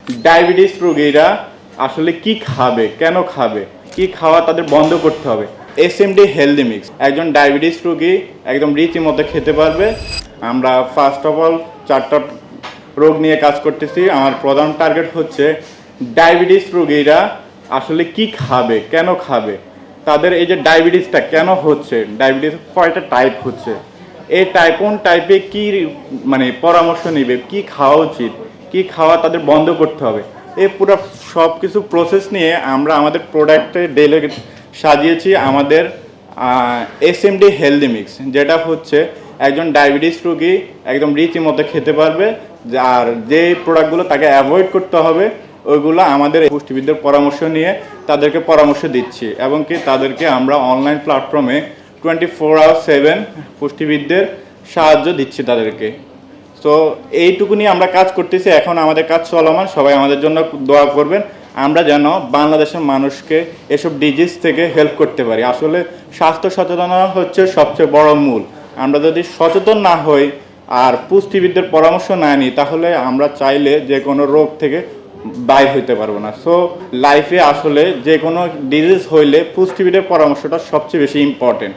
Diabetes রোগীরা আসলে কি খাবে, কেন খাবে, কি খাওয়া তাদের বন্ধ করতে হবে। এসএমডি হেলদি মিক্স একজন ডায়াবেটিস রোগী একদম রীতিমতো খেতে পারবে। আমরা ফার্স্ট অফ অল 4টা রোগ নিয়ে কাজ করতেছি। আমার প্রধান টার্গেট হচ্ছে ডায়াবেটিস রোগীরা আসলে কি খাবে, কেন খাবে, তাদের এই যে ডায়াবেটিসটা কেন হচ্ছে, ডায়াবেটিস কয়টা টাইপ হচ্ছে, এই কোন টাইপে কি মানে পরামর্শ নেবে, কি খাওয়া উচিত, কি খাওয়া তাদের বন্ধ করতে হবে, এই পুরো সব কিছু প্রসেস নিয়ে আমরা আমাদের প্রোডাক্টে ডেলে সাজিয়েছি আমাদের এসএমডি হেলদি মিক্স, যেটা হচ্ছে একজন ডায়াবেটিস রোগী একদম রীতিমতো খেতে পারবে। আর যে প্রোডাক্টগুলো তাকে অ্যাভয়েড করতে হবে ওইগুলো আমাদের পুষ্টিবিদদের পরামর্শ নিয়ে তাদেরকে পরামর্শ দিচ্ছি, এবং কি তাদেরকে আমরা অনলাইন প্ল্যাটফর্মে 24/7 পুষ্টিবিদদের সাহায্য দিচ্ছি তাদেরকে। তো এইটুকু নিয়ে আমরা কাজ করতেছি, এখন আমাদের কাজ চলমান। সবাই আমাদের জন্য দোয়া করবেন, আমরা যেন বাংলাদেশের মানুষকে এসব ডিজিজ থেকে হেল্প করতে পারি। আসলে স্বাস্থ্য সচেতনতা হচ্ছে সবচেয়ে বড় মূল। আমরা যদি সচেতন না হই আর পুষ্টিবিদদের পরামর্শ না নিই, তাহলে আমরা চাইলে যে কোনো রোগ থেকে বাইর হইতে পারবো না। সো লাইফে আসলে যে কোনো ডিজিজ হইলে পুষ্টিবিদের পরামর্শটা সবচেয়ে বেশি ইম্পর্টেন্ট।